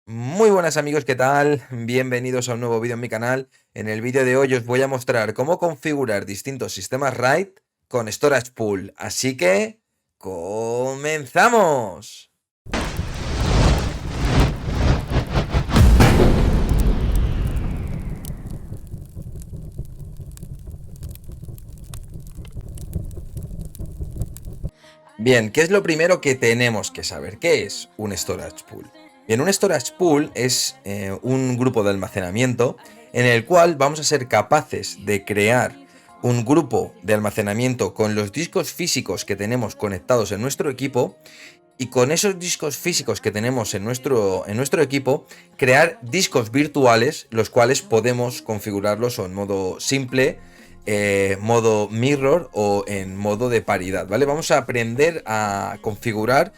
Muy buenas amigos, ¿qué tal? Bienvenidos a un nuevo vídeo en mi canal. En el vídeo de hoy os voy a mostrar cómo configurar distintos sistemas RAID con Storage Pool. Así que, ¡comenzamos! Bien, ¿qué es lo primero que tenemos que saber? ¿Qué es un Storage Pool? Bien, un Storage Pool es un grupo de almacenamiento en el cual vamos a ser capaces de crear un grupo de almacenamiento con los discos físicos que tenemos conectados en nuestro equipo y con esos discos físicos que tenemos en nuestro equipo crear discos virtuales, los cuales podemos configurarlos o en modo simple, modo mirror o en modo de paridad, ¿vale? Vamos a aprender a configurar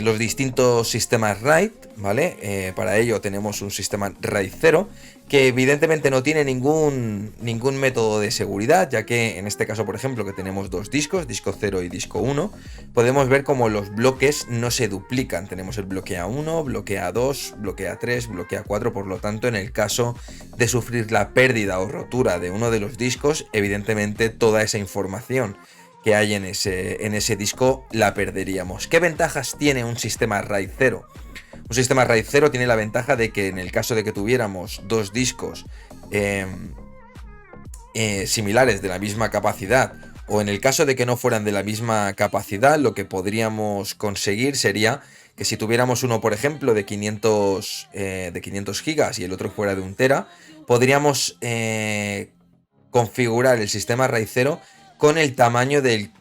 los distintos sistemas RAID, ¿vale? Para ello tenemos un sistema RAID 0 que evidentemente no tiene ningún método de seguridad, ya que en este caso, por ejemplo, que tenemos dos discos, disco 0 y disco 1, podemos ver como los bloques no se duplican. Tenemos el bloque A1, bloque A2, bloque A3, bloque A4, por lo tanto, en el caso de sufrir la pérdida o rotura de uno de los discos, evidentemente toda esa información que hay en ese disco la perderíamos. ¿Qué ventajas tiene un sistema RAID 0? Un sistema RAID 0 tiene la ventaja de que en el caso de que tuviéramos dos discos similares de la misma capacidad, o en el caso de que no fueran de la misma capacidad, lo que podríamos conseguir sería que si tuviéramos uno, por ejemplo, de 500 gigas y el otro fuera de 1 tera, podríamos configurar el sistema RAID 0 con el tamaño del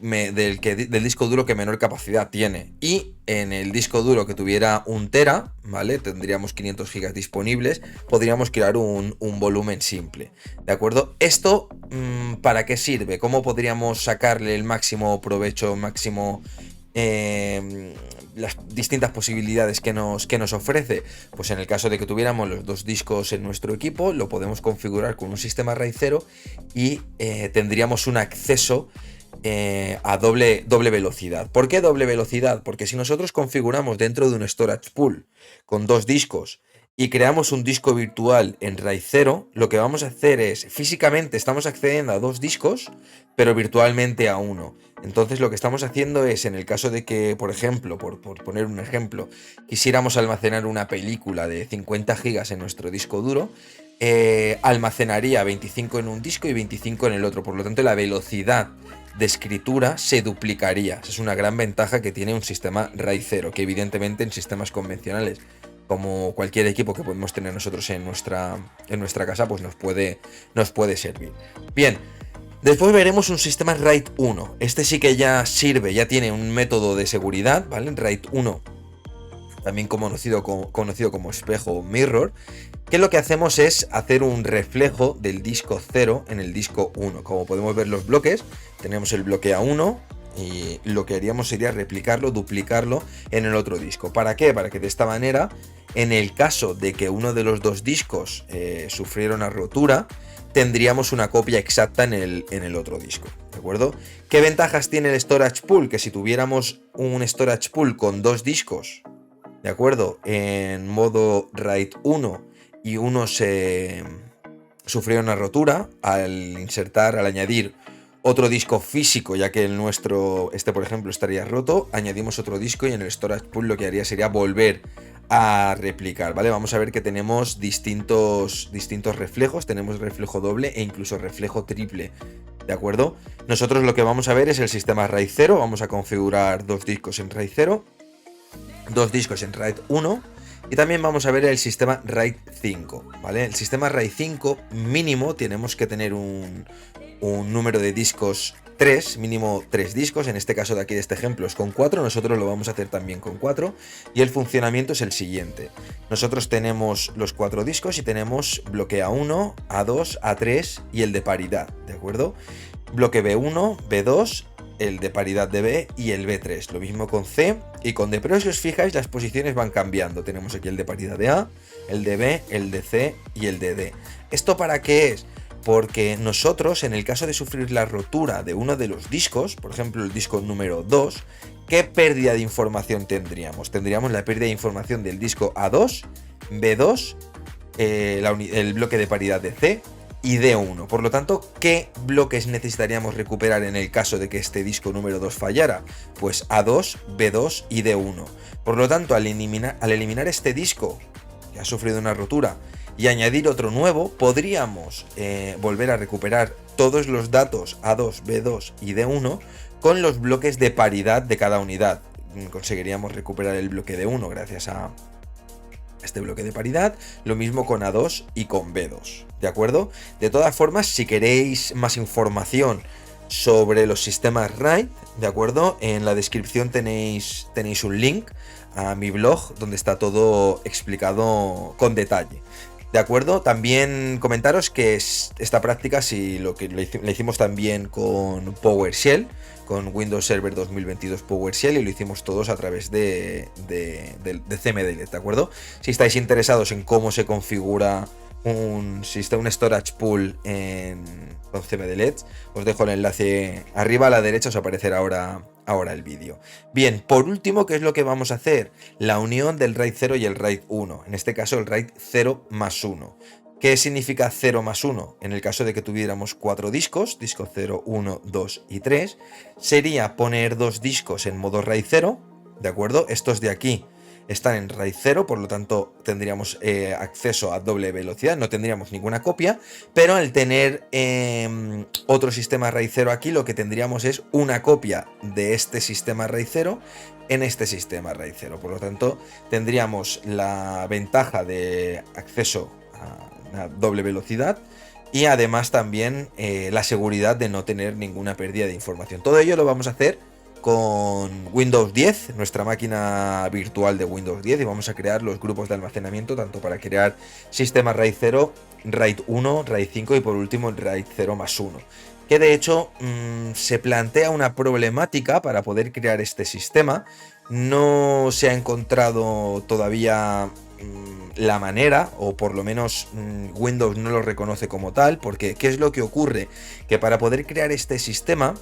disco duro que menor capacidad tiene. Y en el disco duro que tuviera 1 tera, ¿vale? Tendríamos 500 gigas disponibles, podríamos crear un volumen simple, ¿de acuerdo? Esto, ¿para qué sirve? ¿Cómo podríamos sacarle el máximo provecho, las distintas posibilidades que nos ofrece? Pues en el caso de que tuviéramos los dos discos en nuestro equipo, lo podemos configurar con un sistema RAID 0 y tendríamos un acceso a doble velocidad. ¿Por qué doble velocidad? Porque si nosotros configuramos dentro de un storage pool con dos discos y creamos un disco virtual en RAID 0, lo que vamos a hacer es, físicamente estamos accediendo a dos discos, pero virtualmente a uno. Entonces lo que estamos haciendo es, en el caso de que, por ejemplo, por poner un ejemplo, quisiéramos almacenar una película de 50 gigas en nuestro disco duro, almacenaría 25 en un disco y 25 en el otro. Por lo tanto, la velocidad de escritura se duplicaría. Esa es una gran ventaja que tiene un sistema RAID 0, que evidentemente en sistemas convencionales, como cualquier equipo que podemos tener nosotros en nuestra casa, pues nos puede servir. Bien, después veremos un sistema RAID 1. Este sí que ya sirve, ya tiene un método de seguridad, ¿vale? RAID 1, también conocido como espejo o mirror, que lo que hacemos es hacer un reflejo del disco 0 en el disco 1. Como podemos ver los bloques, tenemos el bloque A1 y lo que haríamos sería replicarlo, duplicarlo en el otro disco. ¿Para qué? Para que de esta manera, en el caso de que uno de los dos discos sufriera una rotura, tendríamos una copia exacta en el otro disco, ¿de acuerdo? ¿Qué ventajas tiene el storage pool? Que si tuviéramos un storage pool con dos discos, ¿de acuerdo?, en modo RAID 1 y uno se sufrió una rotura, al añadir otro disco físico, ya que el nuestro, por ejemplo, estaría roto, añadimos otro disco y en el storage pool lo que haría sería volver a replicar, ¿vale? Vamos a ver que tenemos distintos reflejos, tenemos reflejo doble e incluso reflejo triple, ¿de acuerdo? Nosotros lo que vamos a ver es el sistema RAID 0, vamos a configurar dos discos en RAID 0, dos discos en RAID 1 y también vamos a ver el sistema RAID 5, ¿vale? El sistema RAID 5 mínimo tenemos que tener un número de discos 3, mínimo 3 discos, en este caso de aquí de este ejemplo es con 4, nosotros lo vamos a hacer también con 4 y el funcionamiento es el siguiente. Nosotros tenemos los 4 discos y tenemos bloque A1, A2, A3 y el de paridad, ¿de acuerdo? Bloque B1, B2, el de paridad de B y el B3, lo mismo con C y con D, pero si os fijáis las posiciones van cambiando, tenemos aquí el de paridad de A, el de B, el de C y el de D. ¿Esto para qué es? Porque nosotros, en el caso de sufrir la rotura de uno de los discos, por ejemplo el disco número 2, ¿qué pérdida de información tendríamos? Tendríamos la pérdida de información del disco A2 B2, el bloque de paridad de C y D1. Por lo tanto, ¿qué bloques necesitaríamos recuperar en el caso de que este disco número 2 fallara? Pues A2, B2 y D1. Por lo tanto, al eliminar este disco, que ha sufrido una rotura, y añadir otro nuevo, podríamos volver a recuperar todos los datos A2, B2 y D1 con los bloques de paridad de cada unidad. Conseguiríamos recuperar el bloque D1 gracias a este bloque de paridad, lo mismo con A2 y con B2, ¿de acuerdo? De todas formas, si queréis más información sobre los sistemas RAID, ¿de acuerdo? En la descripción tenéis un link a mi blog donde está todo explicado con detalle, ¿de acuerdo? También comentaros que esta práctica, si lo que le hicimos también con PowerShell, con Windows Server 2022 PowerShell, y lo hicimos todos a través de CMDLED, ¿de acuerdo? Si estáis interesados en cómo se configura un storage pool con CMDLED, os dejo el enlace arriba a la derecha, os aparecerá ahora el vídeo. Bien, por último, ¿qué es lo que vamos a hacer? La unión del RAID 0 y el RAID 1, en este caso el RAID 0 más 1. ¿Qué significa 0 más 1? En el caso de que tuviéramos 4 discos, disco 0, 1, 2 y 3, sería poner 2 discos en modo RAID 0, ¿de acuerdo? Estos de aquí están en RAID 0, por lo tanto tendríamos acceso a doble velocidad, no tendríamos ninguna copia, pero al tener otro sistema RAID 0 aquí, lo que tendríamos es una copia de este sistema RAID 0 en este sistema RAID 0, por lo tanto tendríamos la ventaja de acceso a una doble velocidad y además también la seguridad de no tener ninguna pérdida de información. Todo ello lo vamos a hacer con Windows 10, nuestra máquina virtual de Windows 10, y vamos a crear los grupos de almacenamiento tanto para crear sistemas RAID 0, RAID 1, RAID 5 y por último el RAID 0 más 1. Que de hecho se plantea una problemática para poder crear este sistema. No se ha encontrado todavía la manera, o por lo menos Windows no lo reconoce como tal, porque ¿qué es lo que ocurre? Que para poder crear este sistema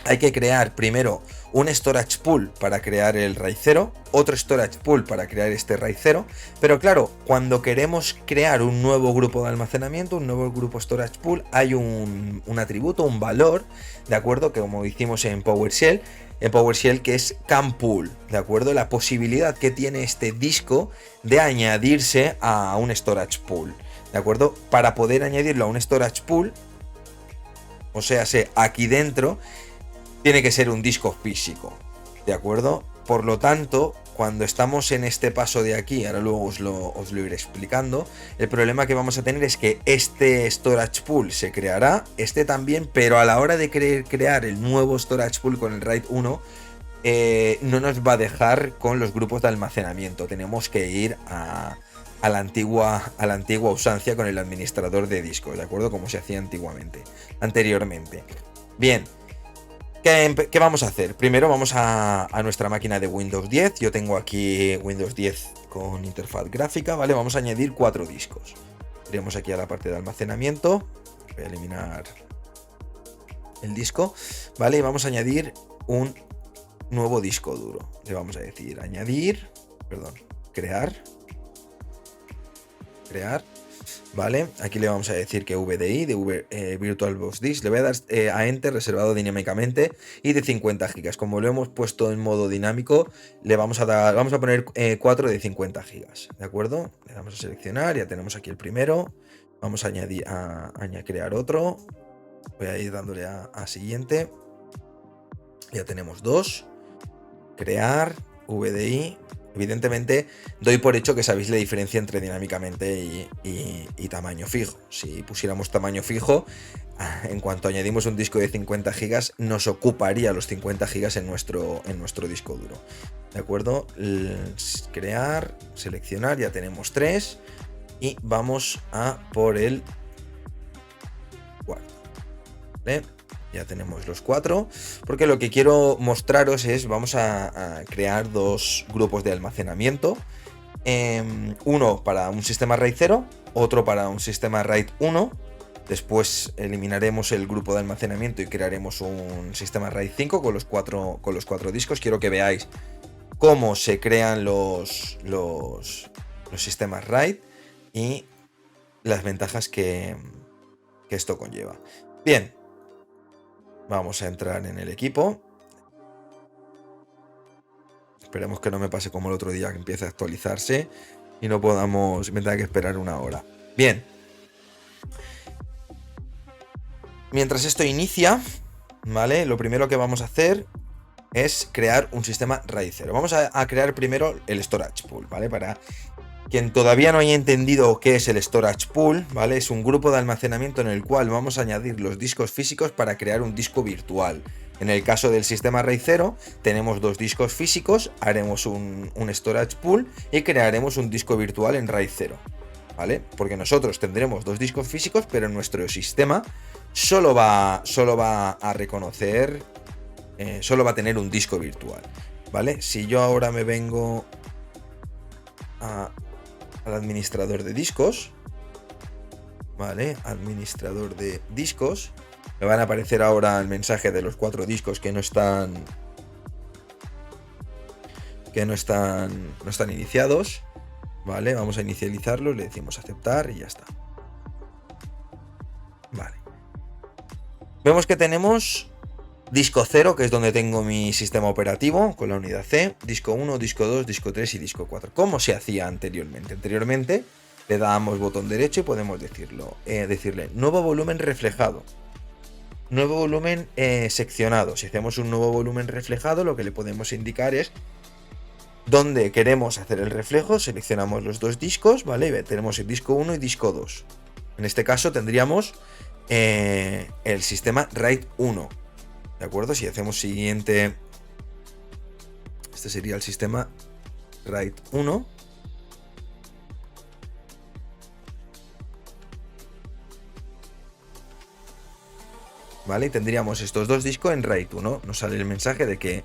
hay que crear primero un storage pool para crear el RAID 0, otro storage pool para crear este RAID 0, pero claro, cuando queremos crear un nuevo grupo de almacenamiento, un nuevo grupo storage pool, hay un atributo, un valor, ¿de acuerdo? Que como hicimos en PowerShell, que es CANpool, ¿de acuerdo? La posibilidad que tiene este disco de añadirse a un storage pool, ¿de acuerdo? Para poder añadirlo a un storage pool, o sea, aquí dentro, tiene que ser un disco físico, ¿de acuerdo? Por lo tanto, cuando estamos en este paso de aquí, ahora luego os lo iré explicando, el problema que vamos a tener es que este storage pool se creará, este también, pero a la hora de crear el nuevo storage pool con el RAID 1, no nos va a dejar con los grupos de almacenamiento. Tenemos que ir a la antigua usancia con el administrador de discos, ¿de acuerdo? Como se hacía anteriormente. Bien. ¿Qué vamos a hacer? Primero vamos a nuestra máquina de Windows 10. Yo tengo aquí Windows 10 con interfaz gráfica, ¿vale? Vamos a añadir 4 discos. Iremos aquí a la parte de almacenamiento. Voy a eliminar el disco, ¿vale? Y vamos a añadir un nuevo disco duro. Le vamos a decir crear. ¿Vale? Aquí le vamos a decir que VDI, de VirtualBox Disk, le voy a dar a Enter reservado dinámicamente y de 50 GB. Como lo hemos puesto en modo dinámico, vamos a poner 4 de 50 GB, ¿de acuerdo? Le damos a seleccionar, ya tenemos aquí el primero. Vamos a crear otro. Voy a ir dándole a siguiente. Ya tenemos 2. Crear, VDI. Evidentemente doy por hecho que sabéis la diferencia entre dinámicamente y tamaño fijo. Si pusiéramos tamaño fijo, en cuanto añadimos un disco de 50 GB, nos ocuparía los 50 GB en nuestro disco duro. ¿De acuerdo? Crear, seleccionar, ya tenemos 3 y vamos a por el cuarto. ¿Vale? Ya tenemos los 4, porque lo que quiero mostraros es, vamos a crear 2 grupos de almacenamiento, uno para un sistema RAID 0, otro para un sistema RAID 1, después eliminaremos el grupo de almacenamiento y crearemos un sistema RAID 5 con los 4 discos. Quiero que veáis cómo se crean los los sistemas RAID y las ventajas que esto conlleva. Bien, vamos a entrar en el equipo. Esperemos que no me pase como el otro día, que empiece a actualizarse y no podamos, me tenga que esperar una hora. Bien. Mientras esto inicia, ¿vale? Lo primero que vamos a hacer es crear un sistema RAID 0. Vamos a crear primero el storage pool, ¿vale? Para quien todavía no haya entendido qué es el storage pool, ¿vale? Es un grupo de almacenamiento en el cual vamos a añadir los discos físicos para crear un disco virtual. En el caso del sistema RAID 0, tenemos dos discos físicos, haremos un storage pool y crearemos un disco virtual en RAID 0, ¿vale? Porque nosotros tendremos dos discos físicos, pero nuestro sistema solo va a reconocer, solo va a tener un disco virtual, ¿vale? Si yo ahora me vengo al administrador de discos, ¿vale? Administrador de discos. Me van a aparecer ahora el mensaje de los 4 discos que no están iniciados, ¿vale? Vamos a inicializarlo, le decimos aceptar y ya está. Vale. Vemos que tenemos disco 0, que es donde tengo mi sistema operativo con la unidad C, disco 1, disco 2, disco 3 y disco 4. ¿Cómo se hacía anteriormente? Anteriormente le dábamos botón derecho y podemos decirle nuevo volumen reflejado, nuevo volumen seccionado. Si hacemos un nuevo volumen reflejado, lo que le podemos indicar es dónde queremos hacer el reflejo. Seleccionamos los dos discos, ¿vale? Tenemos el disco 1 y disco 2. En este caso tendríamos el sistema RAID 1. ¿De acuerdo? Si hacemos siguiente, este sería el sistema RAID 1. ¿Vale? Y tendríamos estos dos discos en RAID 1. Nos sale el mensaje de que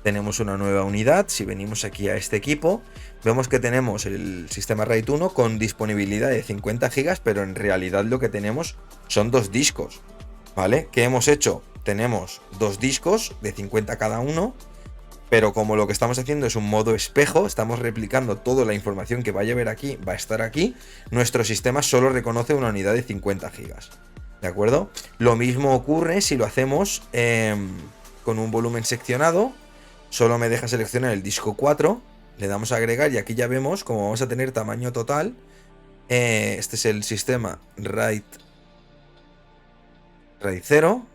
tenemos una nueva unidad. Si venimos aquí a este equipo, vemos que tenemos el sistema RAID 1 con disponibilidad de 50 GB, pero en realidad lo que tenemos son dos discos, ¿vale? ¿Qué hemos hecho? Tenemos dos discos de 50 cada uno, pero como lo que estamos haciendo es un modo espejo, estamos replicando toda la información que vaya a ver aquí, va a estar aquí, nuestro sistema solo reconoce una unidad de 50 GB. ¿De acuerdo? Lo mismo ocurre si lo hacemos con un volumen seccionado. Solo me deja seleccionar el disco 4, le damos a agregar y aquí ya vemos cómo vamos a tener tamaño total. Este es el sistema RAID 0.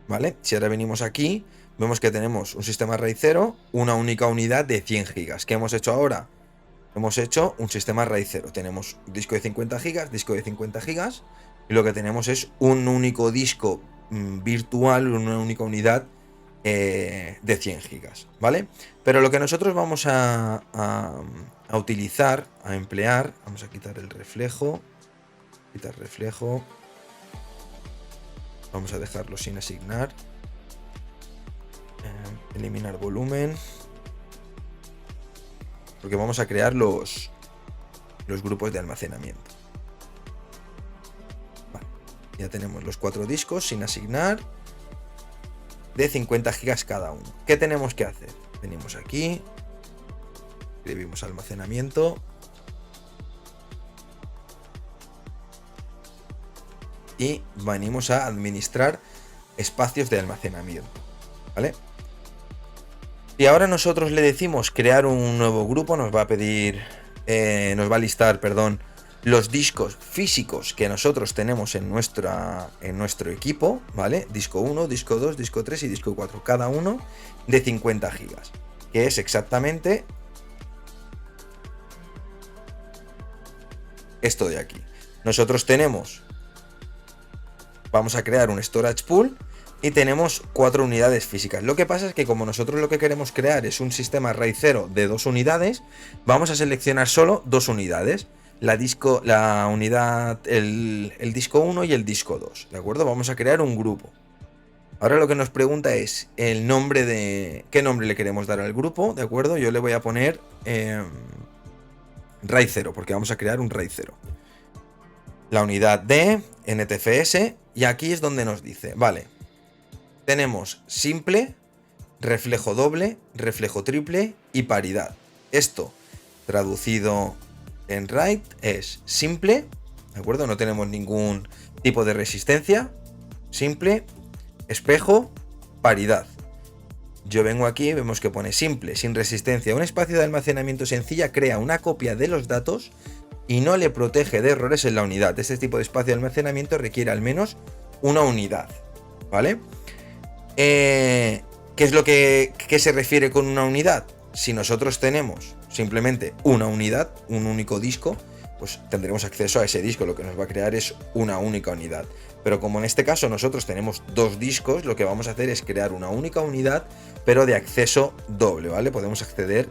¿Vale? Si ahora venimos aquí, vemos que tenemos un sistema RAID 0, una única unidad de 100 GB. ¿Qué hemos hecho ahora? Hemos hecho un sistema RAID 0. Tenemos disco de 50 GB, disco de 50 GB, y lo que tenemos es un único disco virtual, una única unidad de 100 GB, ¿vale? Pero lo que nosotros vamos a utilizar, a emplear, vamos a quitar el reflejo, vamos a dejarlo sin asignar, eliminar volumen, porque vamos a crear los grupos de almacenamiento. Vale, ya tenemos los 4 discos sin asignar de 50 GB cada uno. ¿Qué tenemos que hacer? Venimos aquí, escribimos almacenamiento y venimos a administrar espacios de almacenamiento, ¿vale? Y ahora nosotros le decimos crear un nuevo grupo, nos va a pedir, nos va a listar, perdón, los discos físicos que nosotros tenemos en nuestro equipo, ¿vale? Disco 1, disco 2, disco 3 y disco 4, cada uno de 50 GB, que es exactamente esto de aquí. Nosotros vamos a crear un storage pool y tenemos 4 unidades físicas. Lo que pasa es que como nosotros lo que queremos crear es un sistema RAID 0 de 2 unidades, vamos a seleccionar solo 2 unidades. El disco 1 y el disco 2, ¿de acuerdo? Vamos a crear un grupo. Ahora lo que nos pregunta es el nombre qué nombre le queremos dar al grupo, ¿de acuerdo? Yo le voy a poner RAID 0, porque vamos a crear un RAID 0. La unidad de NTFS Y aquí es donde nos dice, vale, tenemos simple, reflejo doble, reflejo triple y paridad. Esto, traducido en RAID, es simple, ¿de acuerdo? No tenemos ningún tipo de resistencia. Simple, espejo, paridad. Yo vengo aquí, vemos que pone simple, sin resistencia. Un espacio de almacenamiento sencilla crea una copia de los datos y no le protege de errores en la unidad. Este tipo de espacio de almacenamiento requiere al menos una unidad, ¿vale? ¿Qué es lo que se refiere con una unidad? Si nosotros tenemos simplemente una unidad, un único disco, pues tendremos acceso a ese disco. Lo que nos va a crear es una única unidad. Pero como en este caso nosotros tenemos dos discos, lo que vamos a hacer es crear una única unidad, pero de acceso doble, ¿vale? Podemos acceder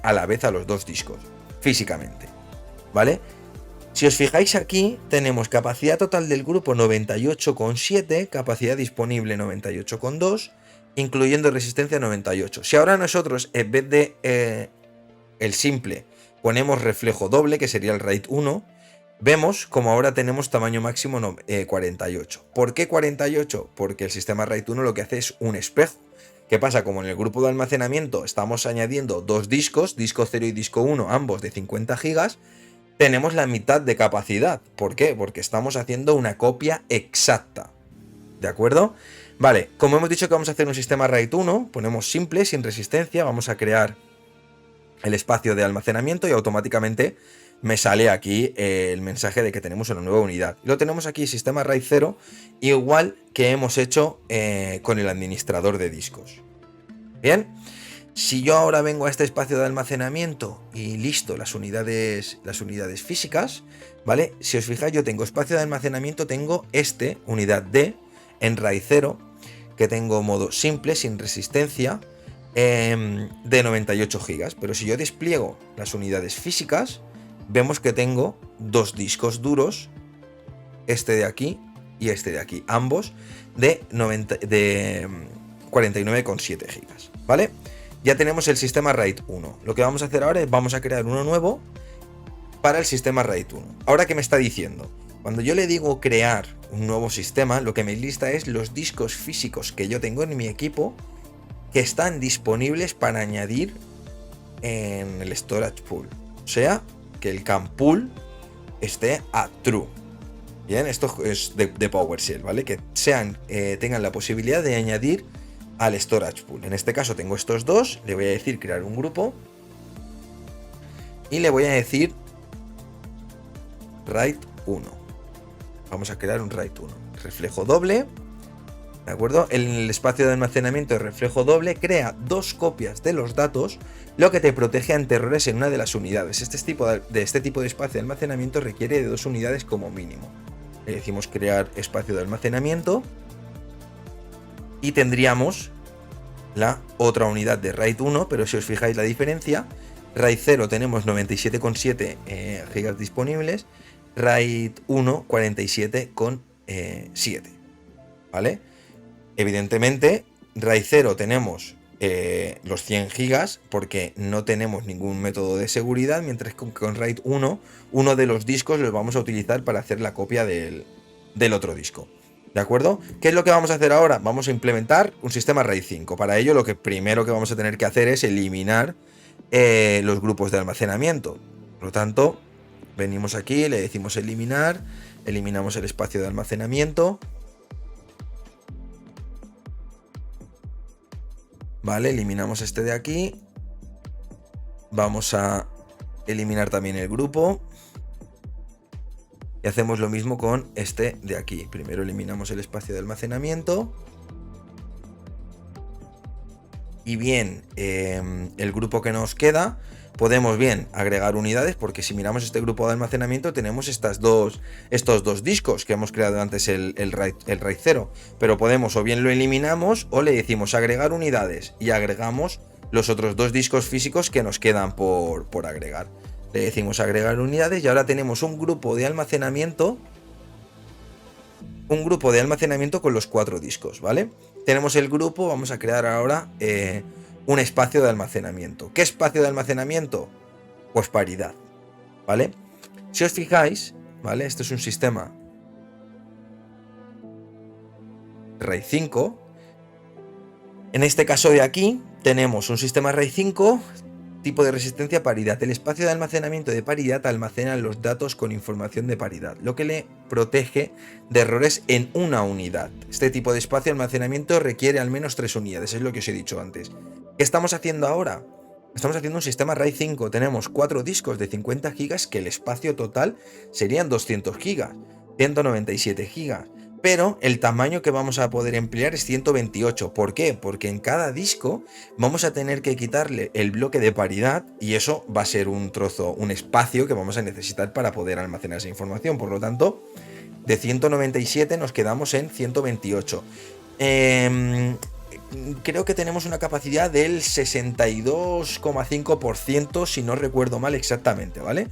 a la vez a los dos discos, físicamente, ¿vale? Si os fijáis aquí, tenemos capacidad total del grupo 98,7, capacidad disponible 98,2, incluyendo resistencia 98. Si ahora nosotros, en vez de el simple, ponemos reflejo doble, que sería el RAID 1, vemos como ahora tenemos tamaño máximo 48. ¿Por qué 48? Porque el sistema RAID 1 lo que hace es un espejo. ¿Qué pasa? Como en el grupo de almacenamiento estamos añadiendo dos discos, disco 0 y disco 1, ambos de 50 GB, tenemos la mitad de capacidad. ¿Por qué? Porque estamos haciendo una copia exacta. ¿De acuerdo? Vale, como hemos dicho que vamos a hacer un sistema RAID 1, ponemos simple, sin resistencia, vamos a crear el espacio de almacenamiento y automáticamente me sale aquí el mensaje de que tenemos una nueva unidad. Lo tenemos aquí, sistema RAID 0, igual que hemos hecho con el administrador de discos. Bien. Si yo ahora vengo a este espacio de almacenamiento y listo, las unidades físicas, ¿vale? Si os fijáis, yo tengo espacio de almacenamiento, tengo unidad D, en RAID 0, que tengo modo simple, sin resistencia, de 98 GB. Pero si yo despliego las unidades físicas, vemos que tengo dos discos duros, este de aquí y este de aquí, ambos de 49,7 GB, ¿vale? Ya tenemos el sistema RAID 1. Lo que vamos a hacer ahora es vamos a crear uno nuevo para el sistema RAID 1. Ahora, ¿qué me está diciendo? Cuando yo le digo crear un nuevo sistema, lo que me lista es los discos físicos que yo tengo en mi equipo que están disponibles para añadir en el storage pool. O sea, que el CAN pool esté a true. Bien, esto es de PowerShell, ¿vale? Que tengan la posibilidad de añadir al storage pool. En este caso tengo estos dos, le voy a decir crear un grupo y le voy a decir RAID 1. Vamos a crear un RAID 1. Reflejo doble, ¿de acuerdo? En el espacio de almacenamiento de reflejo doble crea dos copias de los datos, lo que te protege ante errores en una de las unidades. Este tipo de espacio de almacenamiento requiere de 2 unidades como mínimo. Le decimos crear espacio de almacenamiento y tendríamos la otra unidad de RAID 1, pero si os fijáis la diferencia, RAID 0 tenemos 97,7 GB disponibles, RAID 1 47,7, ¿vale? Evidentemente, RAID 0 tenemos los 100 GB porque no tenemos ningún método de seguridad, mientras que con RAID 1, uno de los discos los vamos a utilizar para hacer la copia del otro disco. ¿De acuerdo? ¿Qué es lo que vamos a hacer ahora? Vamos a implementar un sistema RAID 5. Para ello, lo que primero que vamos a tener que hacer es eliminar los grupos de almacenamiento. Por lo tanto, venimos aquí, le decimos eliminar, eliminamos el espacio de almacenamiento. Vale, eliminamos este de aquí. Vamos a eliminar también el grupo. Y hacemos lo mismo con este de aquí. Primero eliminamos el espacio de almacenamiento. Y bien, el grupo que nos queda, podemos bien agregar unidades, porque si miramos este grupo de almacenamiento tenemos estos dos discos que hemos creado antes el RAID 0. Pero podemos o bien lo eliminamos o le decimos agregar unidades y agregamos los otros dos discos físicos que nos quedan por agregar. Le decimos agregar unidades y ahora tenemos un grupo de almacenamiento con los 4 discos, ¿vale? Tenemos el grupo, vamos a crear ahora un espacio de almacenamiento. ¿Qué espacio de almacenamiento? Pues paridad, ¿vale? Si os fijáis, ¿vale? Esto es un sistema RAID 5. En este caso de aquí tenemos un sistema RAID 5, tipo de resistencia paridad. El espacio de almacenamiento de paridad almacena los datos con información de paridad, lo que le protege de errores en una unidad. Este tipo de espacio de almacenamiento requiere al menos 3 unidades, es lo que os he dicho antes. ¿Qué estamos haciendo ahora? Estamos haciendo un sistema RAID 5. Tenemos 4 discos de 50 GB, que el espacio total serían 200 GB, 197 GB. Pero el tamaño que vamos a poder emplear es 128. ¿Por qué? Porque en cada disco vamos a tener que quitarle el bloque de paridad y eso va a ser un trozo, un espacio que vamos a necesitar para poder almacenar esa información. Por lo tanto, de 197 nos quedamos en 128. Creo que tenemos una capacidad del 62,5%, si no recuerdo mal exactamente, ¿vale?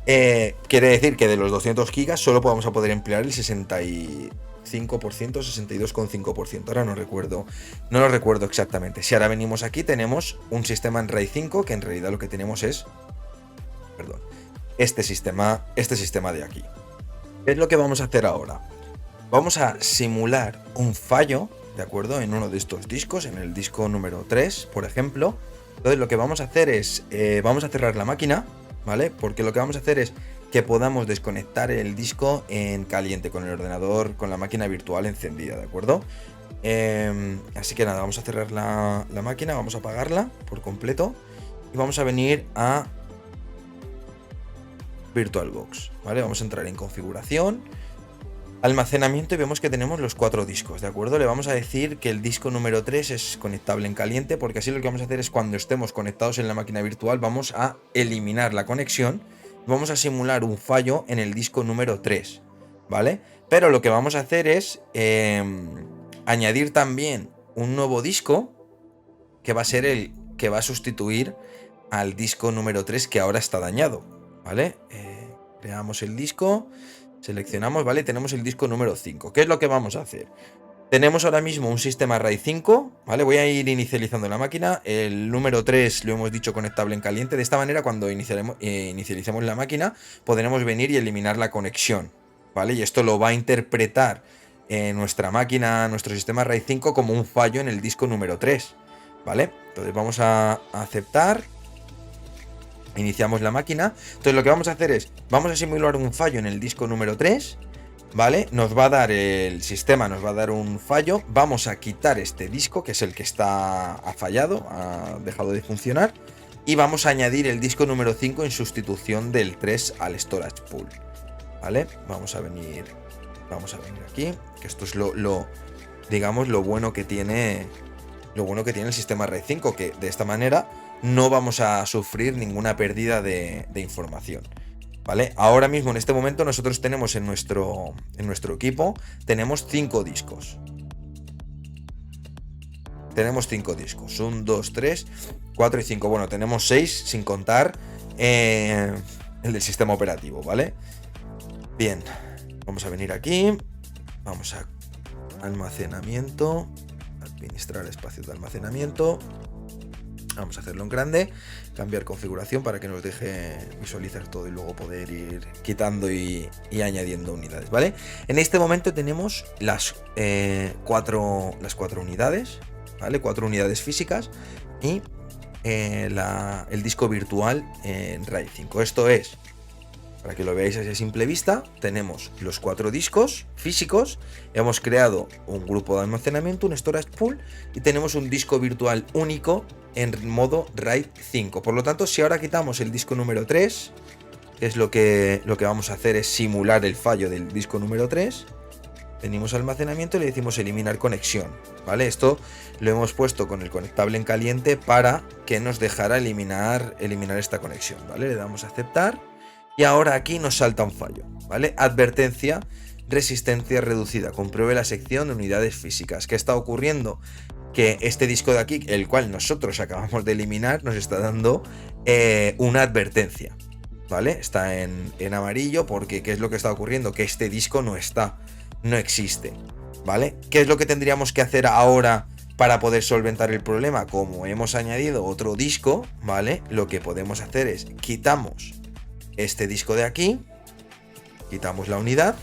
Quiere decir que de los 200 GB solo vamos a poder emplear el 65%, 62,5%. Ahora no lo recuerdo exactamente. Si ahora venimos aquí, tenemos un sistema en RAID 5, que en realidad lo que tenemos es, perdón, este sistema de aquí. ¿Qué es lo que vamos a hacer ahora? Vamos a simular un fallo, ¿de acuerdo? En uno de estos discos, en el disco número 3, por ejemplo. Entonces lo que vamos a hacer es, vamos a cerrar la máquina, ¿vale? Porque lo que vamos a hacer es que podamos desconectar el disco en caliente con el ordenador, con la máquina virtual encendida, ¿de acuerdo? Así que nada, vamos a cerrar la máquina, vamos a apagarla por completo y vamos a venir a VirtualBox, ¿vale? Vamos a entrar en configuración, almacenamiento y vemos que tenemos los 4 discos, ¿de acuerdo? Le vamos a decir que el disco número 3 es conectable en caliente, porque así lo que vamos a hacer es, cuando estemos conectados en la máquina virtual, vamos a eliminar la conexión, vamos a simular un fallo en el disco número 3, ¿vale? Pero lo que vamos a hacer es añadir también un nuevo disco, que va a ser el que va a sustituir al disco número 3 que ahora está dañado, ¿vale? Creamos el disco, seleccionamos, ¿vale? Tenemos el disco número 5. ¿Qué es lo que vamos a hacer? Tenemos ahora mismo un sistema RAID 5, ¿vale? Voy a ir inicializando la máquina. El número 3 lo hemos dicho conectable en caliente. De esta manera, cuando inicialicemos la máquina, podremos venir y eliminar la conexión, ¿vale? Y esto lo va a interpretar nuestra máquina, nuestro sistema RAID 5, como un fallo en el disco número 3, ¿vale? Entonces vamos a aceptar. Iniciamos la máquina. Entonces lo que vamos a hacer es, vamos a simular un fallo en el disco número 3, ¿vale? Nos va a dar, el sistema nos va a dar un fallo. Vamos a quitar este disco, que es el que ha fallado, ha dejado de funcionar, y vamos a añadir el disco número 5 en sustitución del 3 al storage pool, ¿vale? Vamos a venir aquí, que esto es digamos, lo bueno que tiene el sistema RAID 5, que de esta manera no vamos a sufrir ninguna pérdida de información, ¿vale? Ahora mismo, en este momento, nosotros tenemos en nuestro equipo, tenemos 5 discos. Tenemos 5 discos. 1, 2, 3, 4 y 5. Bueno, tenemos 6 sin contar el del sistema operativo, ¿vale? Bien, vamos a venir aquí. Vamos a almacenamiento, administrar espacios de almacenamiento. Vamos a hacerlo en grande, cambiar configuración para que nos deje visualizar todo y luego poder ir quitando y añadiendo unidades, ¿vale? En este momento tenemos las 4 unidades, ¿vale? 4 unidades físicas y el disco virtual en RAID 5. Esto es, para que lo veáis así a simple vista, tenemos los 4 discos físicos, hemos creado un grupo de almacenamiento, un storage pool, y tenemos un disco virtual único en modo RAID 5. Por lo tanto, si ahora quitamos el disco número 3, que es lo que vamos a hacer es simular el fallo del disco número 3, venimos a almacenamiento y le decimos eliminar conexión, ¿vale? Esto lo hemos puesto con el conectable en caliente para que nos dejara eliminar esta conexión, ¿vale? Le damos a aceptar. Y ahora aquí nos salta un fallo, ¿vale? Advertencia, resistencia reducida. Compruebe la sección de unidades físicas. ¿Qué está ocurriendo? Que este disco de aquí, el cual nosotros acabamos de eliminar, nos está dando una advertencia, ¿vale? Está en amarillo porque ¿qué es lo que está ocurriendo? Que este disco no existe, ¿vale? ¿Qué es lo que tendríamos que hacer ahora para poder solventar el problema? Como hemos añadido otro disco, ¿vale? Lo que podemos hacer es quitamos este disco de aquí, quitamos la unidad,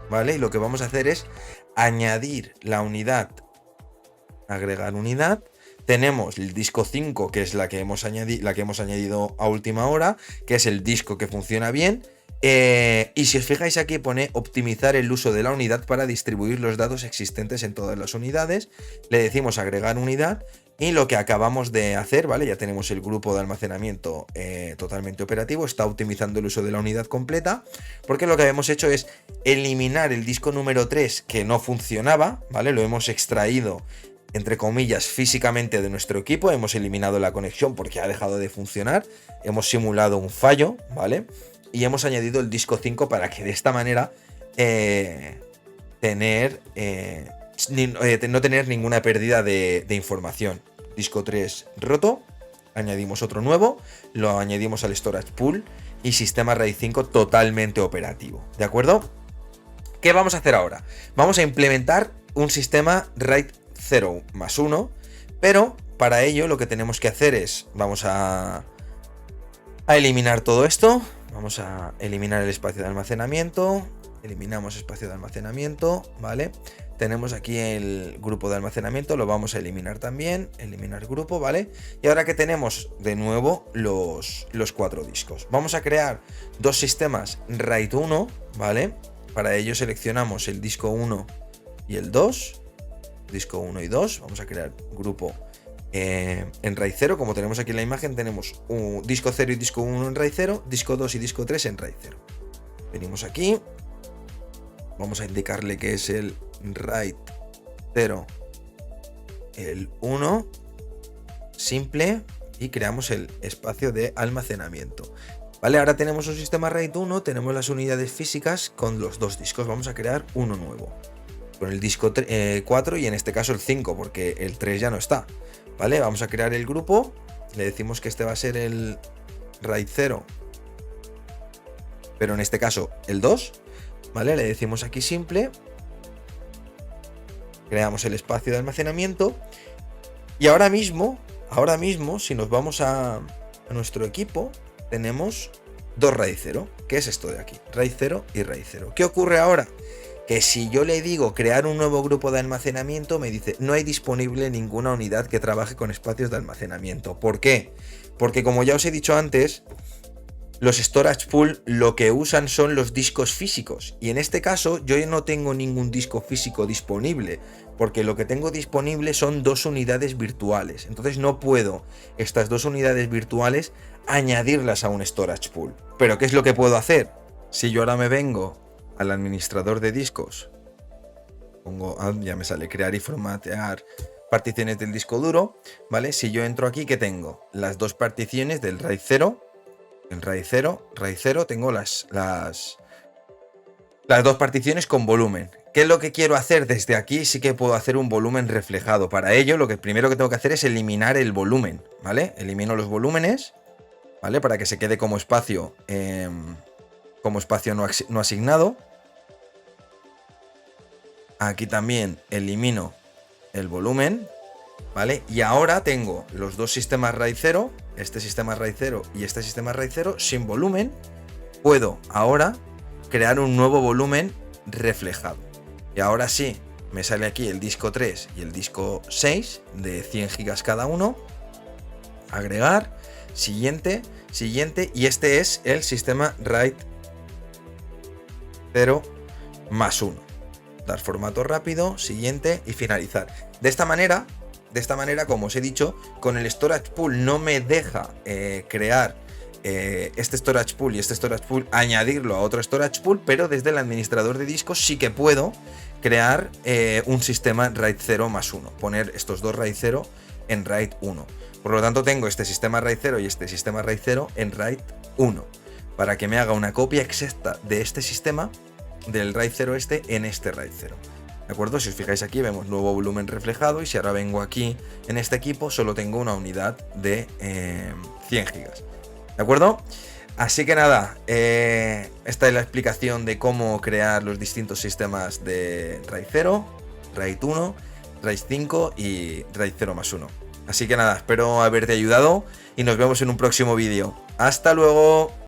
¿vale? Y lo que vamos a hacer es añadir la unidad, agregar unidad. Tenemos el disco 5, que es la que hemos añadido a última hora, que es el disco que funciona bien. Y si os fijáis aquí pone optimizar el uso de la unidad para distribuir los datos existentes en todas las unidades. Le decimos agregar unidad y lo que acabamos de hacer, ¿vale? Ya tenemos el grupo de almacenamiento totalmente operativo, está optimizando el uso de la unidad completa, porque lo que hemos hecho es eliminar el disco número 3 que no funcionaba, ¿vale? Lo hemos extraído, entre comillas, físicamente de nuestro equipo, hemos eliminado la conexión porque ha dejado de funcionar, hemos simulado un fallo, ¿vale? Y hemos añadido el disco 5 para que de esta manera no tener ninguna pérdida de información. Disco 3 roto, añadimos otro nuevo, lo añadimos al storage pool y sistema RAID 5 totalmente operativo, ¿de acuerdo? ¿Qué vamos a hacer ahora? Vamos a implementar un sistema RAID 0 más 1, pero para ello lo que tenemos que hacer es, vamos a eliminar todo esto, vamos a eliminar el espacio de almacenamiento, eliminamos espacio de almacenamiento, ¿vale? Tenemos aquí el grupo de almacenamiento, lo vamos a eliminar también, eliminar grupo, ¿vale? Y ahora que tenemos de nuevo los 4 discos, vamos a crear dos sistemas RAID 1, ¿vale? Para ello seleccionamos el disco 1 y el 2, disco 1 y 2, vamos a crear grupo en RAID 0, como tenemos aquí en la imagen, tenemos un disco 0 y disco 1 en RAID 0, disco 2 y disco 3 en RAID 0. Venimos aquí, vamos a indicarle que es el RAID 0, el 1, simple, y creamos el espacio de almacenamiento. Vale, ahora tenemos un sistema RAID 1, tenemos las unidades físicas con los 2 discos, vamos a crear uno nuevo, con el disco 4 y en este caso el 5, porque el 3 ya no está. Vale, vamos a crear el grupo, le decimos que este va a ser el RAID 0, pero en este caso el 2, ¿vale? Le decimos aquí simple, creamos el espacio de almacenamiento y ahora mismo, si nos vamos a nuestro equipo, tenemos dos RAID 0, que es esto de aquí, RAID 0 y RAID 0. ¿Qué ocurre ahora? Que si yo le digo crear un nuevo grupo de almacenamiento, me dice no hay disponible ninguna unidad que trabaje con espacios de almacenamiento. ¿Por qué? Porque como ya os he dicho antes, los storage pool lo que usan son los discos físicos y en este caso yo no tengo ningún disco físico disponible porque lo que tengo disponible son 2 unidades virtuales, entonces no puedo estas 2 unidades virtuales añadirlas a un storage pool. Pero ¿qué es lo que puedo hacer? Si yo ahora me vengo al administrador de discos, pongo, ya me sale crear y formatear particiones del disco duro, ¿vale? Si yo entro aquí, ¿qué tengo? Las 2 particiones del RAID 0. En RAID 0 tengo las 2 particiones con volumen. ¿Qué es lo que quiero hacer desde aquí? Sí que puedo hacer un volumen reflejado. Para ello, lo que primero que tengo que hacer es eliminar el volumen, ¿vale? Elimino los volúmenes, ¿vale? Para que se quede como espacio no asignado. Aquí también elimino el volumen, ¿vale? Y ahora tengo los 2 sistemas RAID 0, este sistema RAID 0 y este sistema RAID 0 sin volumen. Puedo ahora crear un nuevo volumen reflejado. Y ahora sí, me sale aquí el disco 3 y el disco 6 de 100 GB cada uno. Agregar, siguiente, y este es el sistema RAID 0 más 1. Dar formato rápido, siguiente y finalizar. De esta manera, como os he dicho, con el storage pool no me deja crear este storage pool y este storage pool, añadirlo a otro storage pool, pero desde el administrador de discos sí que puedo crear un sistema RAID 0 más 1, poner estos 2 RAID 0 en RAID 1. Por lo tanto, tengo este sistema RAID 0 y este sistema RAID 0 en RAID 1, para que me haga una copia exacta de este sistema, del RAID 0 en este RAID 0. ¿De acuerdo? Si os fijáis aquí vemos nuevo volumen reflejado y si ahora vengo aquí en este equipo solo tengo una unidad de 100 GB. ¿De acuerdo? Así que nada, esta es la explicación de cómo crear los distintos sistemas de RAID 0, RAID 1, RAID 5 y RAID 0 más 1. Así que nada, espero haberte ayudado y nos vemos en un próximo vídeo. ¡Hasta luego!